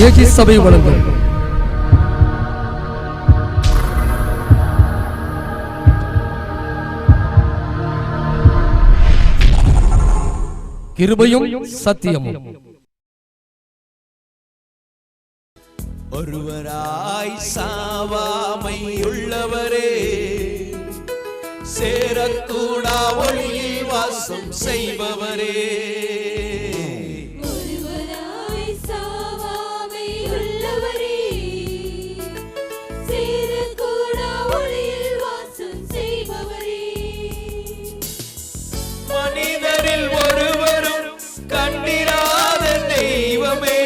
ஏகி சபை வழங்கும் கிருபையும் சத்தியமும். ஒருவராய் சாவாமை உள்ளவரே, சேரக்கூடா ஒளியில் வாசம் செய்பவரே. ஒருவராய் சாவாமை உள்ளவரே, சேரக்கூடா ஒளியில் வாசம் செய்பவரே. மனிதரில் ஒருவரும் கண்டிராத தெய்வமே,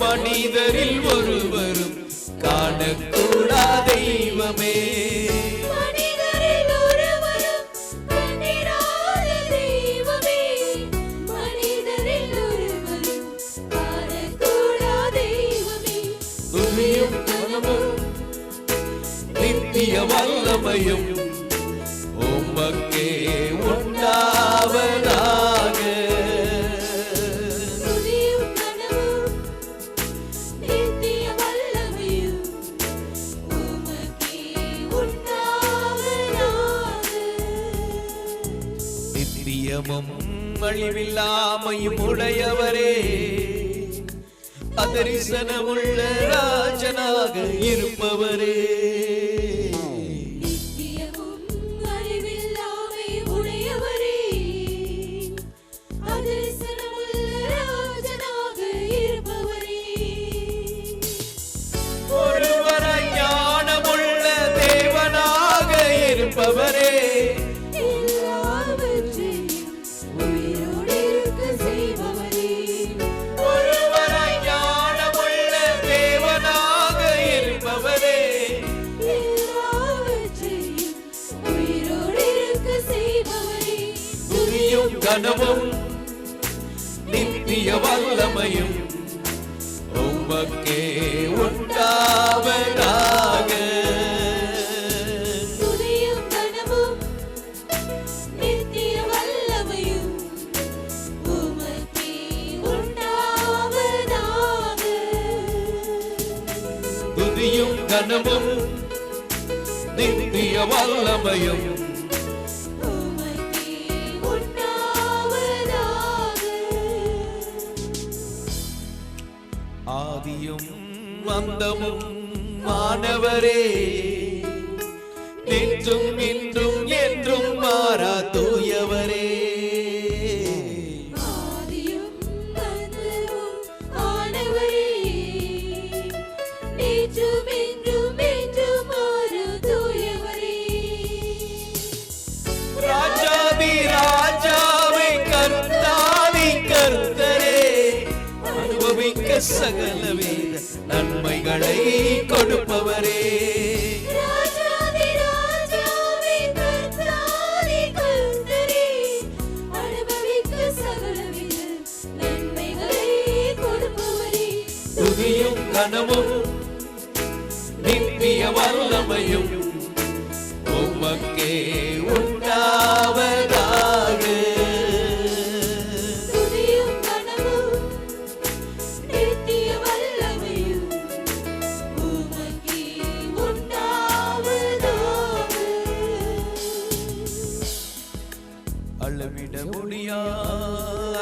மனிதரில் ஒருவரும் காணக்கூடா தெய்வமே. மனிதரில் ஒருவரும் கண்டிராத தெய்வமே, மனிதரில் ஒருவரும் காணக்கூடா தெய்வமே. துதியும் கனமும் நித்திய வல்லமையும் உமக்கே உண்டாவதாக. துதியும் கனமும் நித்திய வல்லமையும் உமக்கே உண்டாவதாக. நித்தியமும் அழிவில்லாமையும் உடையவரே, அதரிசனமுள்ள ராஜனாக இருப்பவரே. நித்தியமும் அழிவில்லாமை உடையவரே, அதரிசனமுள்ள ராஜனாக இருப்பவரே. ஒருவராய் ஞானமுள்ள தேவனாக இருப்பவரே. எல்லாவற்றையும் உயிரோடு இருக்க செய்பவரே. ஒருவராய் ஞானமுள்ள தேவனாக இருப்பவரே. எல்லாவற்றையும் உயிரோடு இருக்க செய்பவரே. துதியும் கனமும் நித்திய வல்லமையும் உமக்கே உண்டாவதாக. துதியும் கனமும் நித்திய வல்லமையும் உமக்கே உண்டாவதாக. துதியும் கனமும் நித்திய வல்லமையும் உமக்கே உண்டாவதாக. ஆதியும் அந்தமும் மாணவரே, நேற்றும் இன்றும் என்றும் மாறா தூயவரே. ஆதியும் அந்தமும் ஆனவரே, நேற்றும் இன்றும் என்றும் மாறா தூயவரே. ராஜாதி ராஜாவை கர்த்தாதி கர்த்தரே, அனுபவிக்க சகல வேத நன்மைகளை கொடுப்பவரே. ராஜாதி ராஜாவே கர்த்தாதி கர்த்தரே, அனுபவிக்க சகலவித நன்மைகளை கொடுப்பவரே. துதியும் கனமும் நித்திய வல்லமையும் உமக்கே உண்டாவதாக. துதியும் கனமும் நித்திய வல்லமையும் உமக்கே உண்டாவதாக. அளவிட முடியா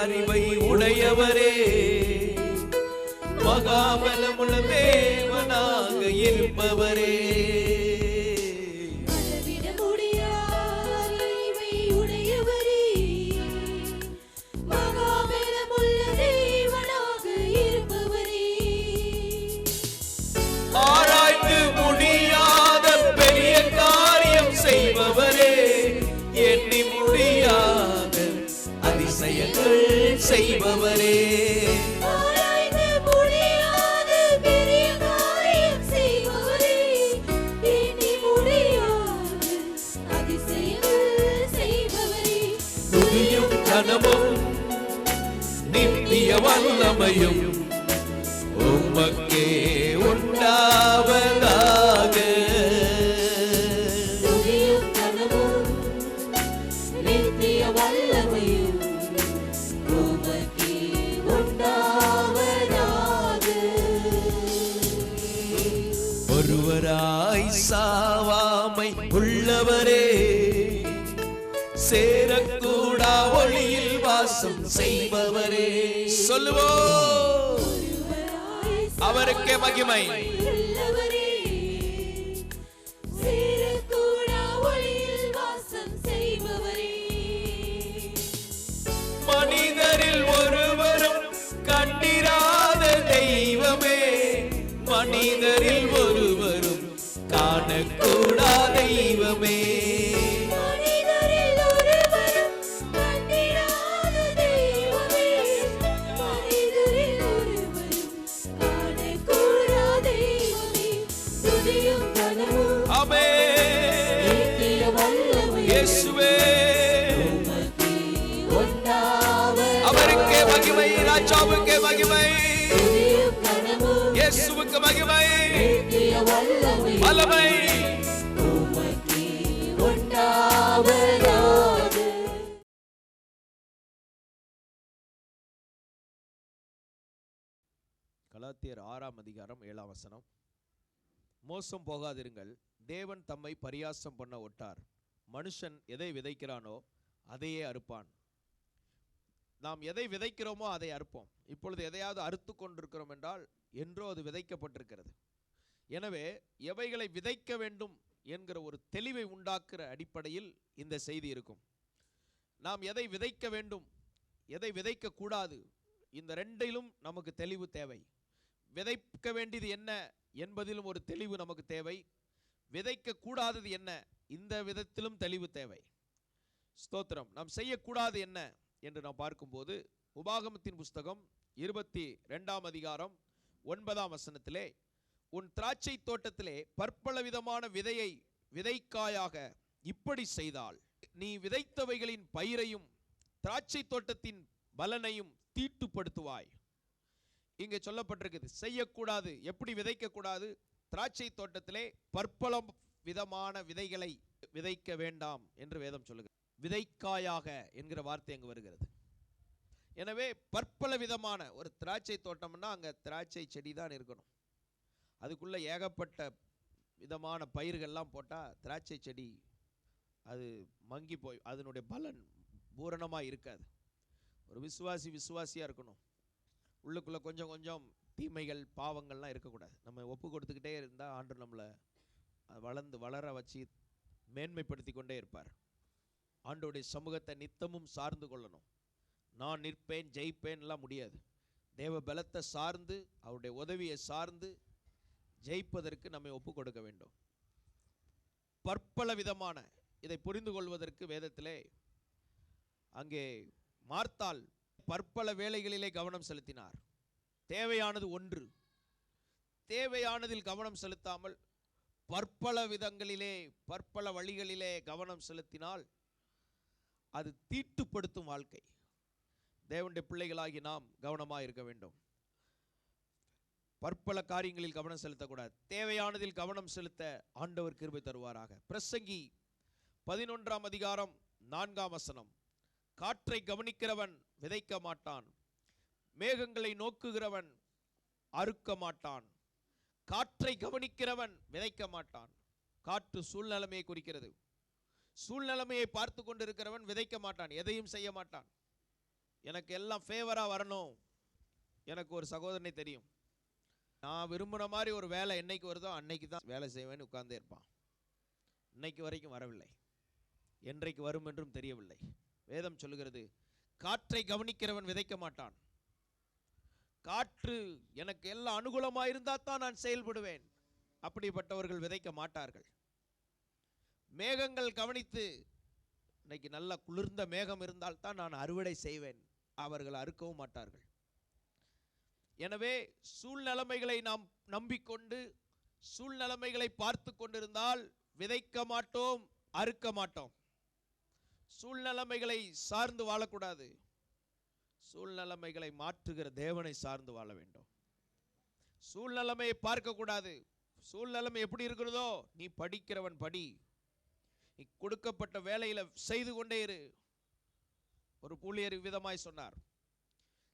அறிவை உடையவரே, மகாபலமுள்ள தேவனாக இருப்பவரே. அளவிட முடியாத அறிவை உடையவரே, மகாபலமுள்ள தேவனாக இருப்பவரே. ஆராய்ந்து முடியாத பெரிய காரியம் செய்பவரே, எண்ணி முடியாத அதிசயங்கள் செய்பவரே. ஆராய்ந்து முடியாத பெரிய காரியம் செய்பவரே, எண்ணி முடியாத அதிசயங்கள் செய்பவரே. துதியும் கனமும் நித்திய வல்லமையும் உமக்கே உண்டாவதாக. துதியும் கனமும் நித்திய வல்லமையும் உமக்கே உண்டாவதாக. ஒருவராய் சாவாமை உள்ளவரே, சேரக்கூடா ஒளியில் வாசம் செய்பவரே. சொல்லுவோம், அவருக்கே மகிமை. உள்ளவரே, சேரக்கூடா ஒளியில் வாசம் செய்பவரே. மனிதரில் ஒருவரும் கண்டிராத தெய்வமே, மனிதரில் ஒருவரும் காணக்கூடா தெய்வமே. மனிதரில் ஒருவரும் கண்டிராத தெய்வமே, மனிதரில் ஒருவரும் காணக்கூடா தெய்வமே. துதியும் கனமும் ஆமென். நித்திய வல்லமையும் இயேசுவே, உமக்கே உண்டாவதாக. அவருக்கே மகிமை, ராஜாவுக்கே மகிமை, துதியும் கனமும் இயேசுவுக்கு மகிமை, நித்திய வல்லமையும் வல்லமை. உமக்கே உண்டாவதாக. கலாத்தியர் 6:7. மோசம் போகாதிருங்கள், தேவன் தம்மை பரியாசம் பண்ண ஒட்டார். மனுஷன் எதை விதைக்கிறானோ அதையே அறுப்பான். நாம் எதை விதைக்கிறோமோ அதை அறுப்போம். இப்பொழுது எதையாவது அறுத்து கொண்டிருக்கிறோம் என்றால் என்றோ அது விதைக்கப்பட்டிருக்கிறது. எனவே எவைகளை விதைக்க வேண்டும் என்கிற ஒரு தெளிவை உண்டாக்குற அடிப்படையில் இந்த செய்தி இருக்கும். நாம் எதை விதைக்க வேண்டும், எதை விதைக்க கூடாது, இந்த ரெண்டிலும் நமக்கு தெளிவு தேவை. விதைக்க வேண்டியது என்ன என்பதிலும் ஒரு தெளிவு நமக்கு தேவை. விதைக்க கூடாதது என்ன, இந்த விதத்திலும் தெளிவு தேவை. ஸ்தோத்திரம். நாம் செய்யக்கூடாது என்ன என்று நாம் பார்க்கும்போது, உபாகமத்தின் புஸ்தகம் 22:9 உன் திராட்சை தோட்டத்திலே பற்பல விதமான விதையை விதைக்காயாக இப்படி செய்தால் நீ விதைத்தவைகளின் பயிரையும் திராட்சை தோட்டத்தின் பலனையும் தீட்டுப்படுத்துவாய். இங்கே சொல்லப்பட்டிருக்குது செய்யக்கூடாது. எப்படி விதைக்க கூடாது? திராட்சை தோட்டத்திலே பற்பல விதமான விதைகளை விதைக்க வேண்டாம் என்று வேதம் சொல்லுகிறது. விதைக்காயாக என்கிற வார்த்தை அங்கு வருகிறது. எனவே பற்பல விதமான ஒரு திராட்சை தோட்டம்னா அங்கே திராட்சை செடி தான் இருக்கணும். அதுக்குள்ள ஏகப்பட்ட விதமான பயிர்கள்லாம் போட்டால் திராட்சை செடி அது மங்கி போய் அதனுடைய பலன் பூரணமாக இருக்காது. ஒரு விசுவாசியாக இருக்கணும். உள்ளுக்குள்ளே கொஞ்சம் கொஞ்சம் தீமைகள் பாவங்கள்லாம் இருக்கக்கூடாது. நம்ம ஒப்பு கொடுத்துக்கிட்டே இருந்தால் ஆண்டவர் நம்மளை வளர வச்சு மேன்மைப்படுத்தி கொண்டே இருப்பார். ஆண்டவருடைய சமூகத்தை நித்தமும் சார்ந்து கொள்ளணும். நான் நிற்பேன் ஜெயிப்பேன்லாம் முடியாது. தேவ பலத்தை சார்ந்து அவருடைய உதவியை சார்ந்து ஜெயிப்பதற்கு நம்மை ஒப்பு கொடுக்க வேண்டும். பற்பல விதமான இதை புரிந்து கொள்வதற்கு வேதத்திலே அங்கே மார்த்தாள் பற்பல வேளைகளிலே கவனம் செலுத்தினார். தேவையானது ஒன்று. தேவையானதில் கவனம் செலுத்தாமல் பற்பல விதங்களிலே பற்பல வழிகளிலே கவனம் செலுத்தினால் அது தீட்டுப்படுத்தும் வாழ்க்கை. தேவனுடைய பிள்ளைகளாகி நாம் கவனமாக இருக்க வேண்டும். பற்பல காரியங்களில் கவனம் செலுத்தக்கூடாது. தேவையானதில் கவனம் செலுத்த ஆண்டவர் கிருபை தருவாராக. பிரசங்கி 11:4 காற்றை கவனிக்கிறவன் விதைக்க மாட்டான், மேகங்களை நோக்குகிறவன் அறுக்க மாட்டான். காற்றை கவனிக்கிறவன் விதைக்க மாட்டான். காற்று சூழ்நிலைமையை குறிக்கிறது. சூழ்நிலைமையை பார்த்து கொண்டிருக்கிறவன் விதைக்க மாட்டான், எதையும் செய்ய மாட்டான். எனக்கு எல்லாம் ஃபேவராக வரணும். எனக்கு ஒரு சகோதரனை தெரியும். நான் விரும்புகிற மாதிரி ஒரு வேலை என்னைக்கு வருதோ அன்னைக்கு தான் வேலை செய்வேன்னு உட்கார்ந்தே இருப்பான். இன்னைக்கு வரைக்கும் வரவில்லை, என்றைக்கு வரும் என்றும் தெரியவில்லை. வேதம் சொல்லுகிறது, காற்றை கவனிக்கிறவன் விதைக்க மாட்டான். காற்று எனக்கு எல்லாம் அனுகூலமாக இருந்தால் தான் நான் செயல்படுவேன். அப்படிப்பட்டவர்கள் விதைக்க மாட்டார்கள். மேகங்கள் கவனித்து இன்னைக்கு நல்ல குளிர்ந்த மேகம் இருந்தால் தான் நான் அறுவடை செய்வேன், அவர்கள் அறுக்கவும் மாட்டார்கள். எனவே சூழ்நிலைமைகளை நாம் நம்பிக்கொண்டு சூழ்நிலைமைகளை பார்த்து கொண்டிருந்தால் விதைக்க மாட்டோம், அறுக்க மாட்டோம். சூழ்நிலைமைகளை சார்ந்து வாழக்கூடாது. சூழ்நிலைமைகளை மாற்றுகிற தேவனை சார்ந்து வாழ வேண்டும். சூழ்நிலைமையை பார்க்கக்கூடாது. சூழ்நிலைமை எப்படி இருக்கிறதோ நீ படிக்கிறவன் படி, நீ கொடுக்கப்பட்ட வேலையில செய்து கொண்டே இரு. ஒரு ஊழியர் விதமாய் சொன்னார்,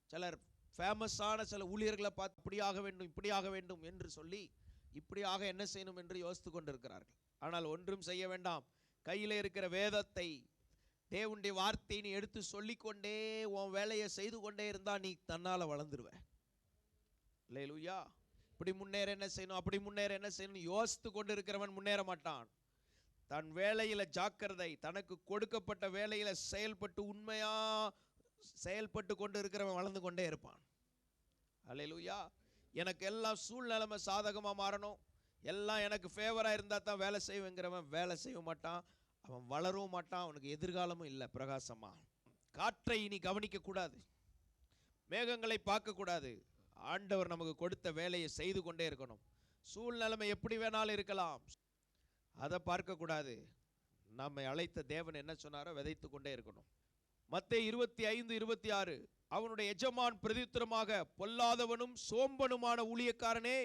சிலர் ஃபேமஸான சில ஊழியர்களை பார்த்து இப்படியாக வேண்டும் இப்படியாக வேண்டும் என்று சொல்லி இப்படியாக என்ன செய்யணும் என்று யோசித்து கொண்டிருக்கிறார்கள். ஆனால் ஒன்றும் செய்ய வேண்டாம். கையில் இருக்கிற வேதத்தை, தேவனுடைய வார்த்தையை நீ எடுத்து சொல்லிக்கொண்டே உன் வேலையை செய்து கொண்டே இருந்தா நீ தன்னால் வளர்ந்துருவ. அல்லேலூயா. இப்படி முன்னேற என்ன செய்யணும், அப்படி முன்னேற என்ன செய்யணும் யோசித்து கொண்டு இருக்கிறவன் முன்னேற மாட்டான். தன் வேலையில ஜாக்கிரதை, தனக்கு கொடுக்கப்பட்ட வேலையில செயல்பட்டு உண்மையா செயல்பட்டு கொண்டு இருக்கிறவன் வளர்ந்து கொண்டே இருப்பான். அல்லேலூயா. எனக்கு எல்லாம் சூழ்நிலைமை சாதகமாக மாறணும், எல்லாம் எனக்கு ஃபேவராக இருந்தால் தான் வேலை செய்வேங்கிறவன் வேலை செய்ய மாட்டான், அவன் வளரவும் மாட்டான், அவனுக்கு எதிர்காலமும் இல்லை பிரகாசமா. காற்றை இனி கவனிக்கக்கூடாது, மேகங்களை பார்க்கக்கூடாது. ஆண்டவர் நமக்கு கொடுத்த வேலையை செய்து கொண்டே இருக்கணும். சூழ்நிலைமை எப்படி வேணாலும் இருக்கலாம், அதை பார்க்கக்கூடாது. நம்மை அழைத்த தேவன் என்ன சொன்னாரோ விதைத்து கொண்டே இருக்கணும். மத்தேயு 25:26 அவனுடைய எஜமான் பிரதியுத்தரமாக, பொல்லாதவனும் சோம்பனுமான ஊழியக்காரனே,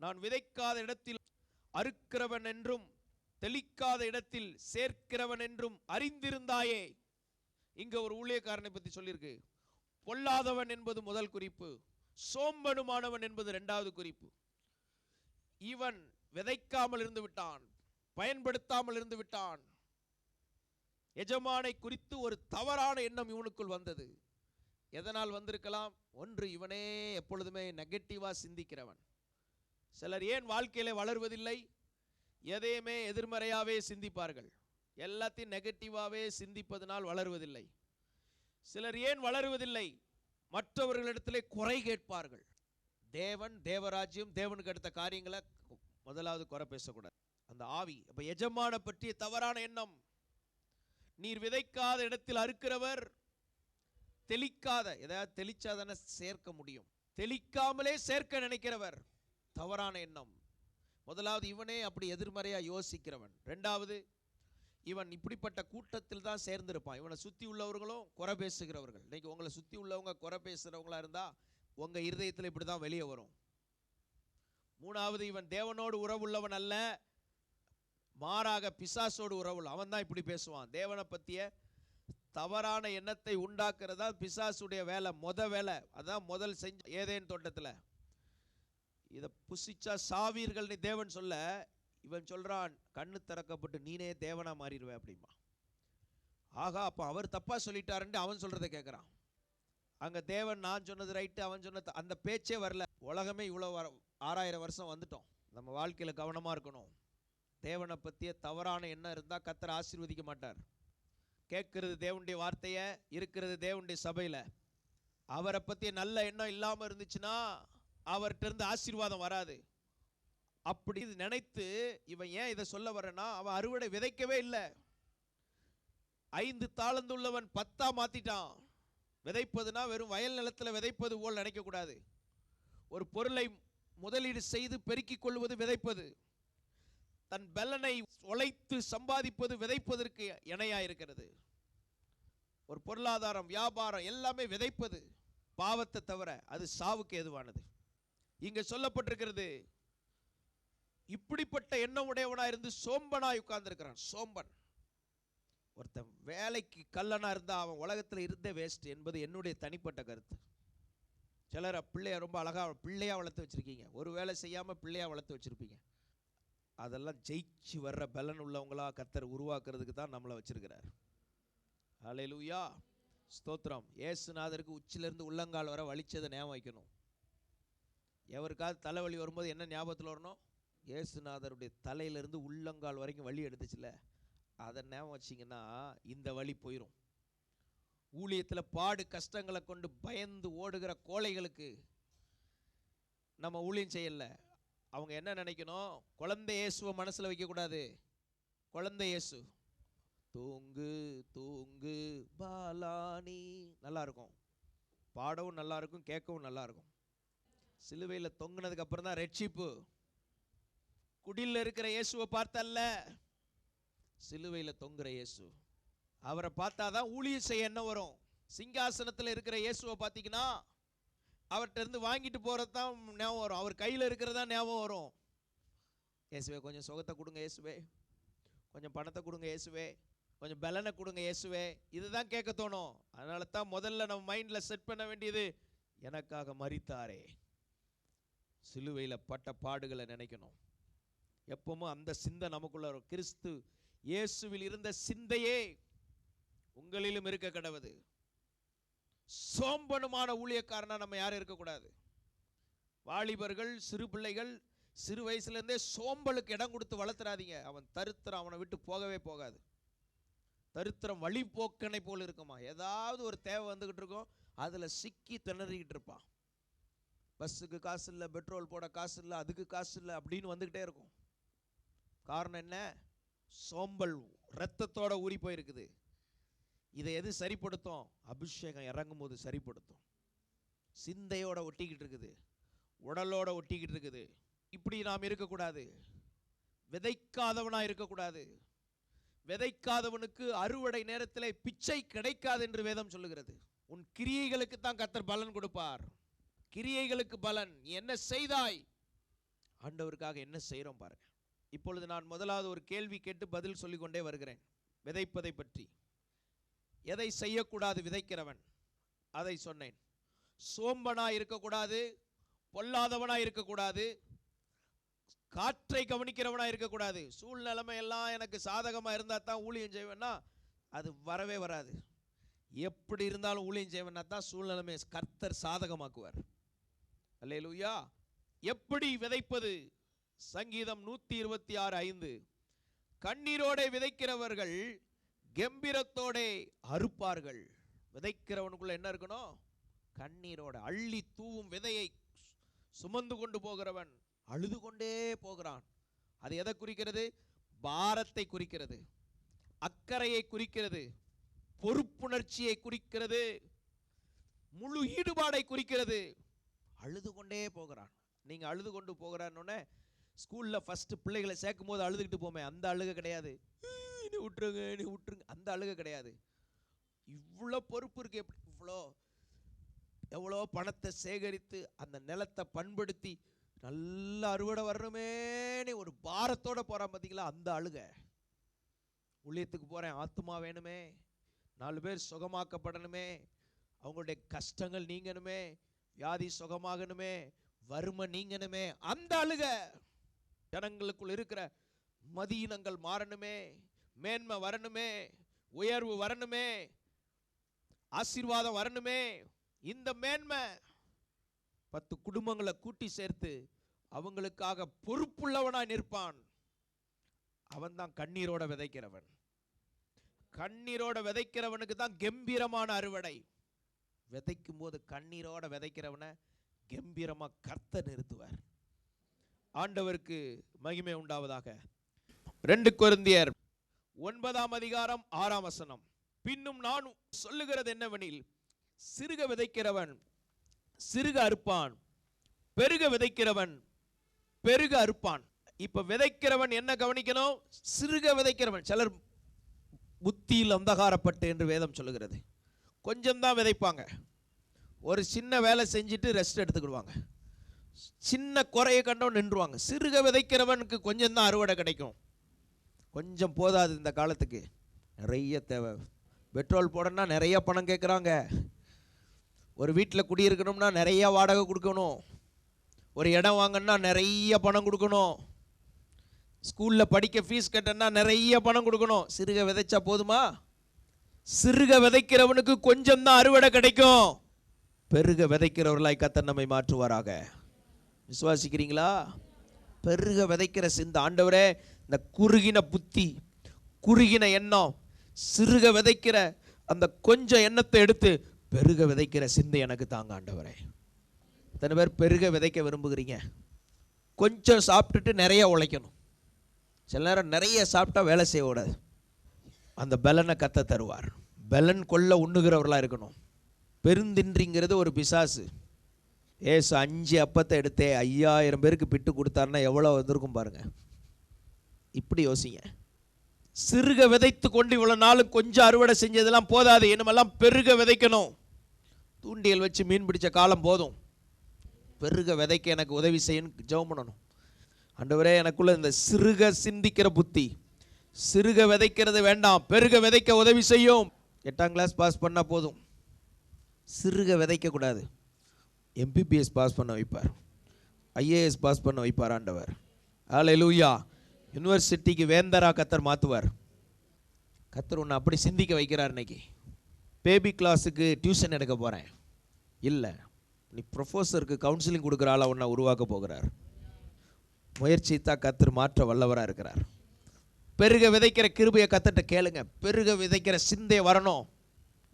நான் விதைக்காத இடத்தில் அறுக்கிறவன் என்றும் தெளிக்காத இடத்தில் சேர்க்கிறவன் என்றும் அறிந்திருந்தாயே. இங்க ஒரு ஊழியக்காரனை பற்றி சொல்லியிருக்கு. பொல்லாதவன் என்பது முதல் குறிப்பு, சோம்பனுமானவன் என்பது இரண்டாவது குறிப்பு. இவன் விதைக்காமல் இருந்து விட்டான், பயன்படுத்தாமல் இருந்து விட்டான். எஜமானை குறித்து ஒரு தவறான எண்ணம் இவனுக்குள் வந்தது. எதனால் வந்திருக்கலாம்? ஒன்று, இவனே எப்பொழுதுமே நெகட்டிவாக சிந்திக்கிறவன். சிலர் ஏன் வாழ்க்கையில வளர்வதில்லை? எதையுமே எதிர்மறையாகவே சிந்திப்பார்கள். எல்லாத்தையும் நெகட்டிவாகவே சிந்திப்பதனால் வளருவதில்லை. சிலர் ஏன் வளருவதில்லை? மற்றவர்களிடத்திலே குறை கேட்பார்கள். தேவன், தேவராஜ்யம், தேவனுக்கு அடுத்த காரியங்களை முதலாவது குறை பேசக்கூடாது. அந்த ஆவி. அப்ப எஜமான பற்றிய தவறான எண்ணம். நீர் விதைக்காத இடத்தில் அறுக்கிறவர், தெளிக்காத, எதாவது தெளிச்சாதானே சேர்க்க முடியும், தெளிக்காமலே சேர்க்க நினைக்கிறவர், தவறான எண்ணம். முதலாவது இவனே அப்படி எதிர்மறையா யோசிக்கிறவன். ரெண்டாவது, இவன் இப்படிப்பட்ட கூட்டத்தில் தான் சேர்ந்திருப்பான். இவனை சுற்றி உள்ளவர்களும் குறை பேசுகிறவர்கள். இன்னைக்கு உங்களை சுற்றி உள்ளவங்க குறை பேசுகிறவங்களா இருந்தால் உங்கள் இருதயத்தில் இப்படி தான் வெளியே வரும். மூணாவது, இவன் தேவனோடு உறவுள்ளவன் அல்ல, மாறாக பிசாசோடு உறவுள்ள அவன் தான் இப்படி பேசுவான். தேவனை பற்றிய தவறான எண்ணத்தை உண்டாக்குறதா பிசாசுடைய வேலை, வேலை. அதான் முதல் செஞ்ச ஏதேன் தோட்டத்தில். இதை புசிச்சா சாவீர்கள்னு தேவன் சொல்ல, இவன் சொல்றான் கண்ணு திறக்கப்பட்டு நீனே தேவனா மாறிடுவேன் அப்படிமா. ஆகா, அப்போ அவர் தப்பா சொல்லிட்டாருன்னு அவன் சொல்றதை கேட்குறான். அங்க தேவன் நான் சொன்னது ரைட்டு, அவன் சொன்னது அந்த பேச்சே வரல. உலகமே இவ்வளோ 6000 வருஷம் வந்துட்டோம். நம்ம வாழ்க்கையில் கவனமாக இருக்கணும். தேவனை பற்றிய தவறான எண்ணம் இருந்தால் கர்த்தர் ஆசீர்வதிக்க மாட்டார். கேட்கறது தேவனுடைய வார்த்தையை, இருக்கிறது தேவனுடைய சபையில். அவரை பற்றிய நல்ல எண்ணம் இல்லாமல் இருந்துச்சுன்னா அவர்கிட்ட இருந்து ஆசீர்வாதம் வராது. அப்படி நினைத்து இவன் ஏன் இதை சொல்ல வரேன்னா, அவன் அறுவடை விதைக்கவே இல்லை. 5 தாளந்து உள்ளவன் 10 மாத்திட்டான். விதைப்பதுனா வெறும் வயல் நிலத்தில் விதைப்பது போல் நினைக்கக்கூடாது. ஒரு பொருளை முதலீடு செய்து பெருக்கிக் கொள்வது விதைப்பது. தன் பலனை உழைத்து சம்பாதிப்பது விதைப்பதற்கு இணையாயிருக்கிறது. ஒரு பொருளாதாரம், வியாபாரம் எல்லாமே விதைப்பது. பாவத்தை தவிர அது சாவுக்கு ஏதுவானது. இங்க சொல்லப்பட்டிருக்கிறது, இப்படிப்பட்ட எண்ணம் உடையவனா இருந்து சோம்பனாய் உட்கார்ந்திருக்கிறான். சோம்பன். ஒருத்தன் வேலைக்கு கல்லனா இருந்தா அவன் உலகத்தில் இருந்தே வேஸ்ட் என்பது என்னுடைய தனிப்பட்ட கருத்து. சிலர் பிள்ளைய ரொம்ப அழகா பிள்ளையா வளர்த்து வச்சிருக்கீங்க, ஒரு வேலை செய்யாம பிள்ளையா வளர்த்து வச்சிருப்பீங்க. அதெல்லாம் ஜெயிச்சு வர்ற பலன் உள்ளவங்களா கர்த்தர் உருவாக்குறதுக்கு தான் நம்மளை வச்சிருக்கிறார். ஹல்லேலூயா, ஸ்தோத்திரம். இயேசுநாதருக்கு உச்சிலிருந்து உள்ளங்கால் வர வலிச்சதை ஞாபகம் வைக்கணும். எவருக்காவது தலைவலி வரும்போது என்ன ஞாபகத்தில் வரணும்? இயேசுநாதருடைய தலையிலிருந்து உள்ளங்கால் வரைக்கும் வலி எடுத்துச்சுல, அதை ஞாபகம் வச்சிங்கன்னா இந்த வலி போயிடும். ஊழியத்தில் பாடு கஷ்டங்களை கொண்டு பயந்து ஓடுகிற கோழைகளுக்கு நம்ம ஊழியம் செய்யலை. அவங்க என்ன நினைக்கணும்? குழந்தை இயேசுவை மனசில் வைக்கக்கூடாது. குழந்தை இயேசு தூங்கு தூங்கு பாலானி நல்லா இருக்கும், பாடவும் நல்லா இருக்கும், கேட்கவும் நல்லா இருக்கும். சிலுவையில் தொங்குனதுக்கு அப்புறம் தான் ரட்சிப்பு. குடியில் இருக்கிற இயேசுவை பார்த்தல்ல, சிலுவையில் தொங்குற இயேசு, அவரை பார்த்தாதான் ஊழியம் செய்ய என்ன வரும். சிங்காசனத்தில் இருக்கிற இயேசுவை பார்த்தீங்கன்னா அவர்கிட்ட இருந்து வாங்கிட்டு போகிறது தான் ஞாபகம் வரும், அவர் கையில் இருக்கிறதா ஞாபகம் வரும். இயேசுவே கொஞ்சம் சுகத்தை கொடுங்க, இயேசுவே கொஞ்சம் பணத்தை கொடுங்க, இயேசுவே கொஞ்சம் பலனை கொடுங்க, இயேசுவே, இதுதான் கேட்க தோணும். அதனால தான் முதல்ல நம்ம மைண்டில் செட் பண்ண வேண்டியது, எனக்காக மரித்தாரே, சிலுவையில் பட்ட பாடுகளை நினைக்கணும். எப்பவும் அந்த சிந்தை நமக்குள்ள வரும். கிறிஸ்து இயேசுவில் இருந்த சிந்தையே உங்களிலும் இருக்க கடவுது. சோம்பனுமான ஊழியக்காரனா நம்ம யாரும் இருக்கக்கூடாது. வாலிபர்கள், சிறு பிள்ளைகள் சிறு வயசுல இருந்தே சோம்பலுக்கு இடம் கொடுத்து வளர்த்துறாதீங்க. அவன் தரித்திரம் அவனை விட்டு போகவே போகாது. தரித்திரம் வழிபோக்கனை போல இருக்குமா. ஏதாவது ஒரு தேவை வந்துகிட்டு இருக்கும், அதுல சிக்கி திணறிக்கிட்டு இருப்பான். பஸ்ஸுக்கு காசு இல்லை, பெட்ரோல் போட காசு இல்லை, அதுக்கு காசு இல்லை அப்படின்னு வந்துகிட்டே இருக்கும். காரணம் என்ன? சோம்பல் ரத்தத்தோட ஊறி போயிருக்குது. இதை எது சரிப்படுத்தும்? அபிஷேகம் இறங்கும் போது சரிப்படுத்தும். சிந்தையோட ஒட்டிக்கிட்டு இருக்குது, உடலோட ஒட்டிக்கிட்டு இருக்குது. இப்படி நாம் இருக்கக்கூடாது. விதைக்காதவனா இருக்கக்கூடாது. விதைக்காதவனுக்கு அறுவடை நேரத்தில் பிச்சை கிடைக்காது என்று வேதம் சொல்லுகிறது. உன் கிரியைகளுக்கு தான் கர்த்தர் பலன் கொடுப்பார். கிரியைகளுக்கு பலன். நீ என்ன செய்தாய்? ஆண்டவருக்காக என்ன செய்கிறோம் பாருங்க. இப்பொழுது நான் முதலாவது ஒரு கேள்வி கேட்டு பதில் சொல்லிக்கொண்டே வருகிறேன். விதைப்பதை பற்றி. எதை செய்யக்கூடாது விதைக்கிறவன்? அதை சொன்னேன். சோம்பனா இருக்கக்கூடாது, பொல்லாதவனா இருக்கக்கூடாது, காற்றை கவனிக்கிறவனா இருக்கக்கூடாது. சூழ்நிலைமை எல்லாம் எனக்கு சாதகமா இருந்தா தான் ஊழியம் செய்வேன்னா அது வரவே வராது. எப்படி இருந்தாலும் ஊழியம் செய்வேன்னா தான் சூழ்நிலைமை கர்த்தர் சாதகமாக்குவார். அல்லேலூயா. எப்படி விதைப்பது? சங்கீதம் 126:5. கண்ணீரோட விதைக்கிறவர்கள் கம்பீரத்தோட அறுப்பார்கள். விதைக்கிறவனுக்குள்ள என்ன இருக்கணும்? கண்ணீரோட. அள்ளி தூவும் விதையை சுமந்து கொண்டு போகிறவன் அழுது கொண்டே போகிறான். அது எதை குறிக்கிறது? பாரத்தை குறிக்கிறது, அக்கறையை குறிக்கிறது, பொறுப்புணர்ச்சியை குறிக்கிறது, முழு ஈடுபாடை குறிக்கிறது. அழுது கொண்டே போகிறான். நீங்க அழுது கொண்டு போகிறான்னு ஸ்கூல்ல ஃபர்ஸ்ட் பிள்ளைகளை சேர்க்கும் போது அழுதுகிட்டு போமே, அந்த அழுகை கிடையாது. நீ விட்டுருங்க, நீ விட்டுருங்க, அந்த அழுகை கிடையாது. இவ்வளோ பொறுப்பு இருக்கு. எப்படி எவ்வளோ பணத்தை சேகரித்து அந்த நிலத்தை பண்படுத்தி நல்ல அறுவடை வரணுமே நீ ஒரு பாரத்தோட போறான் பார்த்தீங்களா, அந்த அழுகை. ஊழியத்துக்கு போறேன், ஆத்துமா வேணுமே, 4 பேர் சுகமாக்கப்படணுமே, அவங்களுடைய கஷ்டங்கள் நீங்கணுமே, வியாதி சுகமாகணுமே, வறுமை நீங்கணுமே, அந்த அழுகை. ஜனங்களுக்குள் இருக்கிற மதீனங்கள் மாறணுமே, மேன்மை வரணுமே, உயர்வு வரணுமே, ஆசீர்வாதம் வரணுமே. இந்த மேன்மை 10 குடும்பங்களை கூட்டி சேர்த்து அவங்களுக்காக பொறுப்புள்ளவனாய் நிற்பான். அவன் தான் கண்ணீரோட விதைக்கிறவன். கண்ணீரோட விதைக்கிறவனுக்கு தான் கம்பீரமான அறுவடை. விதைக்கும் போது கண்ணீரோட விதைக்கிறவனை கம்பீரமா கர்த்தர் நிறுத்துவார். ஆண்டவருக்கு மகிமை உண்டாவதாக. 2 கொரிந்தியர் 9:6. பின்னும் நான் சொல்லுகிறது என்னவெனில், சிறுக விதைக்கிறவன் சிறுக அறுப்பான், பெருக விதைக்கிறவன் பெருக அறுப்பான். இப்ப விதைக்கிறவன் என்ன கவனிக்கணும்? சிறுக விதைக்கிறவன். சிலர் புத்தியில் அந்தகாரப்பட்டு என்று வேதம் சொல்லுகிறது. கொஞ்சம் தான் விதைப்பாங்க, ஒரு சின்ன வேலை செஞ்சுட்டு ரெஸ்ட் எடுத்துக்கிடுவாங்க, சின்ன குறையை கண்டவன் நின்றுவாங்க. சிறுக விதைக்கிறவனுக்கு கொஞ்சம் தான் அறுவடை கிடைக்கும். கொஞ்சம் போதாது. இந்த காலத்துக்கு நிறைய தேவை. பெட்ரோல் போடணும்னா நிறைய பணம் கேட்குறாங்க. ஒரு வீட்டில் குடியிருக்கணும்னா நிறைய வாடகை கொடுக்கணும். ஒரு இடம் வாங்கணும்னா நிறைய பணம் கொடுக்கணும். ஸ்கூலில் படிக்க ஃபீஸ் கட்டணும்னா நிறைய பணம் கொடுக்கணும். சிறுக விதைச்சா போதுமா? சிறுக விதைக்கிறவனுக்கு கொஞ்சம் தான் அறுவடை கிடைக்கும். பெருக விதைக்கிறவர்களாய் கர்த்தர் நம்மை மாற்றுவாராக. விசுவாசிக்கிறீங்களா? பெருக விதைக்கிற சிந்தை. ஆண்டவரே, இந்த குறுகின புத்தி, குறுகின எண்ணம், சிறுக விதைக்கிற அந்த கொஞ்சம் எண்ணத்தை எடுத்து பெருக விதைக்கிற சிந்தை எனக்கு தாங்க ஆண்டவரே. எத்தனை பேர் பெருக விதைக்க விரும்புகிறீங்க? கொஞ்சம் சாப்பிட்டுட்டு நிறைய உழைக்கணும். சில நேரம் நிறைய சாப்பிட்டா வேலை செய்யக்கூடாது. அந்த பலனை கர்த்தர் தருவார். பலன் கொள்ள உண்ணுகிறவர்களாக இருக்கணும். பெருந்தின்றிங்கிறது ஒரு பிசாசு. ஏசு 5 அப்பத்தை எடுத்தே 5000 பேருக்கு பிட்டு கொடுத்தாருன்னா எவ்வளோ வந்திருக்கும் பாருங்க. இப்படி யோசிங்க. சிறுக விதைத்து கொண்டு இவ்வளோ நாளும் கொஞ்சம் அறுவடை செஞ்சதெல்லாம் போதாது, இனிமெல்லாம் பெருக விதைக்கணும். தூண்டியல் வச்சு மீன் பிடிச்ச காலம் போதும். பெருக விதைக்க எனக்கு உதவி செய்யணும், ஜெபம் பண்ணணும். ஆண்டவரே, எனக்குள்ள இந்த சிறுக சிந்திக்கிற புத்தி, சிறுக விதைக்கிறது வேண்டாம், பெருக விதைக்க உதவி செய்யும். 8ஆம் கிளாஸ் பாஸ் பண்ணால் போதும், சிறுக விதைக்கக்கூடாது. MBBS பாஸ் பண்ண வைப்பார். IAS பாஸ் பண்ண வைப்பார் ஆண்டவர். ஹல்லேலூயா. யுனிவர்சிட்டிக்கு வேந்தரா கர்த்தர் மாற்றுவார். கர்த்தர் உன்னை அப்படி சிந்திக்க வைக்கிறார். இன்னைக்கு பேபி கிளாஸுக்கு டியூஷன் எடுக்க போகிறேன் இல்லை, நீ ப்ரொஃபஸருக்கு கவுன்சிலிங் கொடுக்குற ஆளை உன்னை உருவாக்க போகிறார். முயற்சித்தா கர்த்தர் மாற்ற வல்லவராக இருக்கிறார். பெருக விதைக்கிற கிருபையை கர்த்தர்ட்ட கேளுங்க. பெருக விதைக்கிற சிந்தை வரணும்.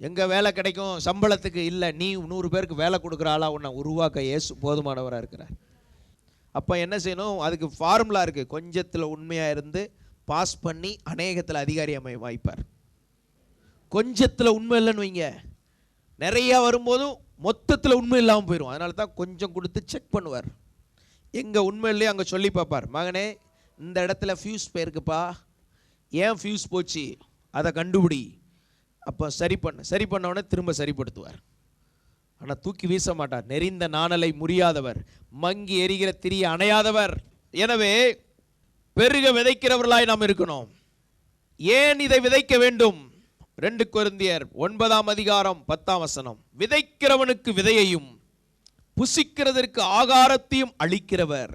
எங்கே வேலை கிடைக்கும் சம்பளத்துக்கு இல்லை, நீ 100 பேருக்கு வேலை கொடுக்குற ஆளாக உன்னை உருவாக்க இயேசு போதுமானவராக இருக்கிறார். அப்போ என்ன செய்யணும்? அதுக்கு ஃபார்முலா இருக்குது. கொஞ்சத்தில் உண்மையாக இருந்து பாஸ் பண்ணி அநேகத்தில் அதிகாரி வாய்ப்பார். கொஞ்சத்தில் உண்மை இல்லைன்னு வைங்க, நிறையா வரும்போதும் மொத்தத்தில் உண்மை இல்லாமல் போயிடும். அதனால தான் கொஞ்சம் கொடுத்து செக் பண்ணுவார். எங்கே உண்மை இல்லையோ அங்கே சொல்லி பார்ப்பார். மகனே, இந்த இடத்துல ஃபியூஸ் போயிருக்குப்பா, ஏன் ஃபியூஸ் போச்சு அதை கண்டுபிடி. அப்போ சரி பண்ணவொடனே திரும்ப சரிப்படுத்துவார். ஆனால் தூக்கி வீச மாட்டார். நெறிந்த நாணலை முறியாதவர், மங்கி எரிகிற திரிய அணையாதவர். எனவே பெருக விதைக்கிறவர்களாய் நாம் இருக்கணும். ஏன் இதை விதைக்க வேண்டும்? 2 கொரிந்தியர் 9:10 விதைக்கிறவனுக்கு விதையையும் புசிக்கிறதற்கு ஆகாரத்தையும் அளிக்கிறவர்.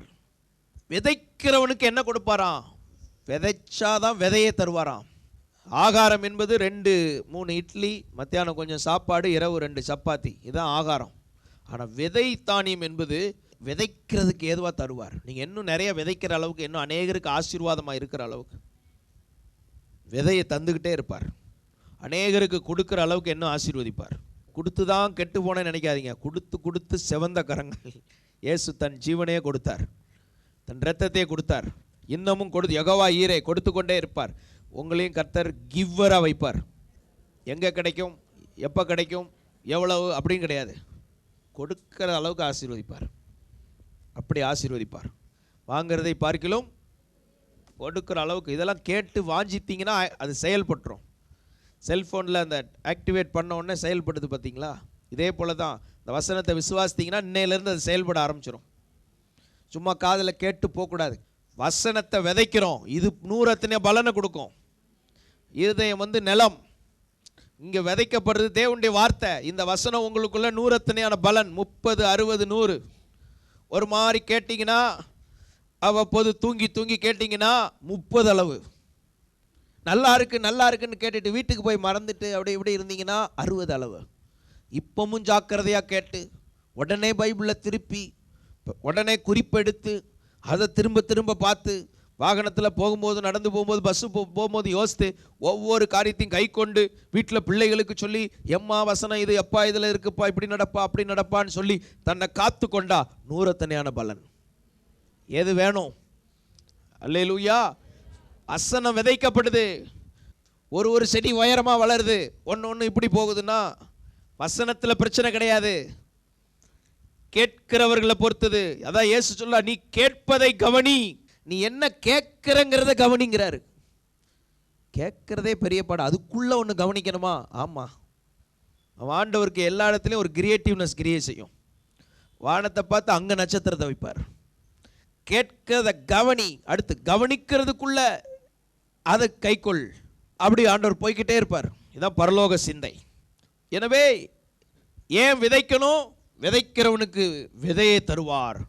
விதைக்கிறவனுக்கு என்ன கொடுப்பாராம்? விதைச்சாதான் விதையை தருவாராம். ஆகாரம் என்பது 2-3 இட்லி, மத்தியானம் கொஞ்சம் சாப்பாடு, இரவு 2 சப்பாத்தி, இதுதான் ஆகாரம். ஆனால் விதை தானியம் என்பது விதைக்கிறதுக்கு ஏதுவாக தருவார். நீங்கள் இன்னும் நிறைய விதைக்கிற அளவுக்கு, இன்னும் அநேகருக்கு ஆசீர்வாதமாக இருக்கிற அளவுக்கு விதையை தந்துக்கிட்டே இருப்பார். அநேகருக்கு கொடுக்குற அளவுக்கு இன்னும் ஆசீர்வதிப்பார். கொடுத்து தான் கெட்டு போனேன்னு நினைக்காதீங்க. கொடுத்து கொடுத்து செவந்த கரங்கள். இயேசு தன் ஜீவனையே கொடுத்தார், தன் இரத்தத்தையே கொடுத்தார். இன்னமும் யெகோவா ஈரே கொடுத்து கொண்டே இருப்பார். உங்களையும் கர்த்தர் கிவ்வராக வைப்பார். எங்கே கிடைக்கும், எப்போ கிடைக்கும், எவ்வளவு அப்படின்னு கிடையாது. கொடுக்கிற அளவுக்கு ஆசீர்வதிப்பார். அப்படி ஆசீர்வதிப்பார். வாங்கிறதை பார்க்கிலும் கொடுக்குற அளவுக்கு. இதெல்லாம் கேட்டு வாஞ்சித்தீங்கன்னா அது செயல்பட்டுரும். செல்ஃபோனில் அந்த ஆக்டிவேட் பண்ண உடனே செயல்படுது பார்த்தீங்களா? இதே போல் தான் இந்த வசனத்தை விசுவாசித்தீங்கன்னா இன்னையிலேருந்து அது செயல்பட ஆரம்பிச்சிடும். சும்மா காதில் கேட்டு போகக்கூடாது. வசனத்தை விதைக்கிறோம், இது 100 பலனை கொடுக்கும். இருதயம் நிலம். இங்கே விதைக்கப்படுறது தேவனுடைய வார்த்தை. இந்த வசனம் உங்களுக்குள்ள 100 பலன். 30, 60, 100. ஒரு மாதிரி கேட்டிங்கன்னா, அவ்வப்போது தூங்கி தூங்கி கேட்டிங்கன்னா 30 அளவு. நல்லா இருக்குன்னு கேட்டுட்டு வீட்டுக்கு போய் மறந்துட்டு அப்படி இப்படி இருந்தீங்கன்னா 60 அளவு. இப்பவும் ஜாக்கிரதையாக கேட்டு உடனே பைபிளில் திருப்பி உடனே குறிப்பெடுத்து அதை திரும்ப திரும்ப பார்த்து வாகனத்தில் போகும்போது, நடந்து போகும்போது, பஸ்ஸு போகும்போது யோசித்து ஒவ்வொரு காரியத்தையும் கை கொண்டு வீட்டில் பிள்ளைகளுக்கு சொல்லி, எம்மா வசனம் இது, எப்பா இதில் இருக்குப்பா, இப்படி நடப்பா அப்படி நடப்பான்னு சொல்லி தன்னை காத்து கொண்டா 100 பலன். எது வேணும்? அல்லேலூயா. வசனம் விதைக்கப்படுது. ஒரு செடி உயரமாக வளருது, ஒன்று இப்படி போகுதுன்னா வசனத்தில் பிரச்சனை கிடையாது, கேட்கிறவர்களை பொறுத்தது. அதான் இயேசு சொல்ல, நீ கேட்பதை கவனி. நீ என்ன கேட்கிறங்கிறத கவனிங்கிறாரு. கேட்கிறதே பெரிய பாடம், அதுக்குள்ள ஒன்று கவனிக்கணுமா? ஆமாம். ஆண்டவருக்கு எல்லா இடத்துலையும் ஒரு கிரியேட்டிவ்னஸ் கிரியேட் செய்யும். வானத்தை பார்த்து அங்கே நட்சத்திரத்தை வைப்பார். கேட்கிறத கவனி, அடுத்து கவனிக்கிறதுக்குள்ள அதை கைக்கொள். அப்படி ஆண்டவர் போய்கிட்டே இருப்பார். இதுதான் பரலோக சிந்தை. எனவே ஏன் விதைக்கணும்? விதைக்கிறவனுக்கு விதையை தருவார்,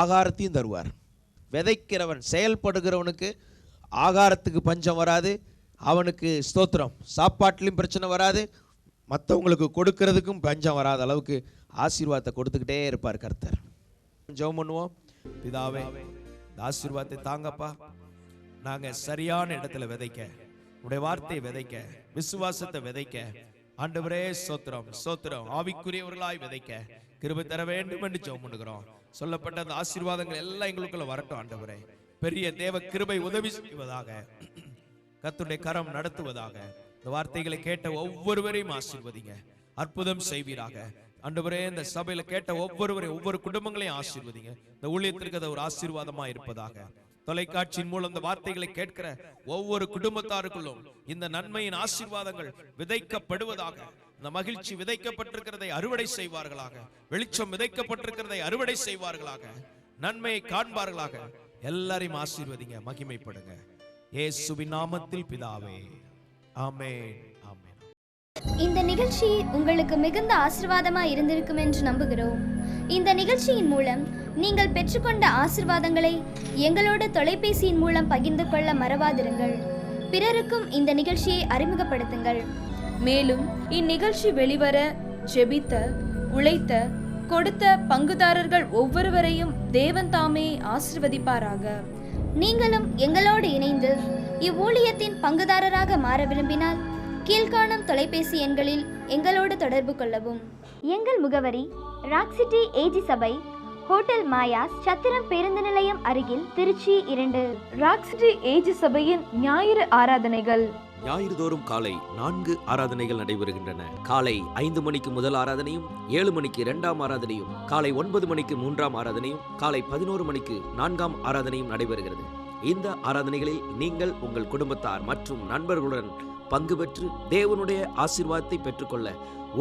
ஆகாரத்தையும் தருவார். விதைக்கிறவன், செயல்படுகிறவனுக்கு ஆகாரத்துக்கு பஞ்சம் வராது. அவனுக்கு ஸ்தோத்திரம், சாப்பாட்டிலையும் பிரச்சனை வராது. மற்றவங்களுக்கு கொடுக்கறதுக்கும் பஞ்சம் வராத அளவுக்கு ஆசீர்வாதத்தை கொடுத்துக்கிட்டே இருப்பார் கர்த்தர். ஜெபம் பண்ணுவோம். பிதாவே, இந்த ஆசீர்வாதத்தை தாங்கப்பா. நாங்கள் சரியான இடத்துல விதைக்க, உடைய வார்த்தையை விதைக்க, விசுவாசத்தை விதைக்க, ஆண்டவரே ஸ்தோத்திரம் ஸ்தோத்திரம், ஆவிக்குரியவர்களாய் விதைக்க கிருபை தர வேண்டும் என்று ஜெபம் பண்ணுகிறோம். சொல்லப்பட்ட அந்த ஆசீர்வாதங்கள் எல்லாம் எங்களுக்குள்ள வரட்டும் ஆண்டவரே. பெரிய தேவ கிருபை உதவி செய்வதாக, கர்த்தருடைய கரம் நடத்துவதாக. இந்த வார்த்தைகளை கேட்ட ஒவ்வொருவரையும் ஆசீர்வதிங்க, அற்புதம் செய்வீராக ஆண்டவரே. இந்த சபையில கேட்ட ஒவ்வொருவரையும், ஒவ்வொரு குடும்பங்களையும் ஆசீர்வதிங்க. இந்த ஊழியத்திற்கு அது ஒரு ஆசீர்வாதமா இருப்பதாக. தொலைக்காட்சியின் மூலம் இந்த வார்த்தைகளை கேட்கிற ஒவ்வொரு குடும்பத்தாருக்குள்ளும் இந்த நன்மையின் ஆசீர்வாதங்கள் விதைக்கப்படுவதாக. இந்த மகிழ்ச்சி விதைக்கப்பட்டிருக்கிறதை அறுவடை செய்வார்களாக. வெளிச்சம் விதைக்கப்பட்டிருக்கிறதை அறுவடை செய்வார்களாக. நன்மையை காண்பார்களாக. எல்லாரையும் ஆசீர்வதிங்க, மகிமைப்படுங்க. இயேசுவின் நாமத்தில் பிதாவே, ஆமென். இந்த நிகழ்ச்சி உங்களுக்கு மிகுந்த ஆசீர்வாதமாக இருந்திருக்கும் என்று நம்புகிறோம். இந்த நிகழ்ச்சியின் மூலம் நீங்கள் பெற்றுக்கொண்ட ஆசீர்வாதங்களை எங்களோட தொலைபேசியின் மூலம் பகிர்ந்து கொள்ள மறவாதிருங்கள். பிறருக்கும் இந்த நிகழ்ச்சியை அறிமுகப்படுத்துங்கள். மேலும் இந்நிகழ்ச்சி வெளிவர ஜெபித்த, உழைத்த, கொடுத்த பங்குதாரர்கள் ஒவ்வொருவரையும் தேவன் தாமே ஆசீர்வதிப்பாராக. நீங்களும் எங்களோடு இணைந்து இவ்வூழியத்தின் பங்குதாரராக மாற விரும்பினால் கீழ்காணும் தொலைபேசி எண்களில் எங்களோடு தொடர்பு கொள்ளவும். எங்கள் முகவரி ராக் சிட்டி ஏஜி சபை, ஹோட்டல் மாயாஸ், சத்திரம் பேருந்து நிலையம் அருகில், திருச்சி 2. ராக் சிட்டி ஏஜி சபையின் ஞாயிறு ஆராதனைகள் ஞாயிறுதோறும் காலை 4 ஆராதனைகள் நடைபெறுகின்றன. காலை 5 மணிக்கு முதல் ஆராதனையும், 7 மணிக்கு 2ஆம் ஆராதனையும், காலை 9 மணிக்கு 3ஆம் ஆராதனையும், காலை 11 மணிக்கு 4ஆம் ஆராதனையும் நடைபெறுகிறது. இந்த ஆராதனைகளில் நீங்கள் உங்கள் குடும்பத்தார் மற்றும் நண்பர்களுடன் பங்கு பெற்று தேவனுடைய ஆசீர்வாதத்தை பெற்றுக்கொள்ள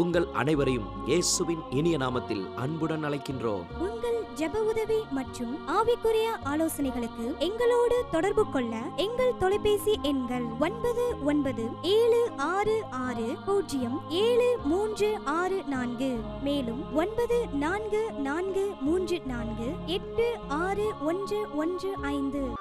உங்கள் அனைவரையும் இயேசுவின் இனிய நாமத்தில் அன்புடன் அழைக்கின்றோம். உங்கள் ஜெப உதவி மற்றும் ஆவிக்குரிய ஆலோசனைகளுக்கு எங்களோடு தொடர்பு கொள்ள எங்கள் தொலைபேசி எண்கள் 9916607364, மேலும் 9443486115.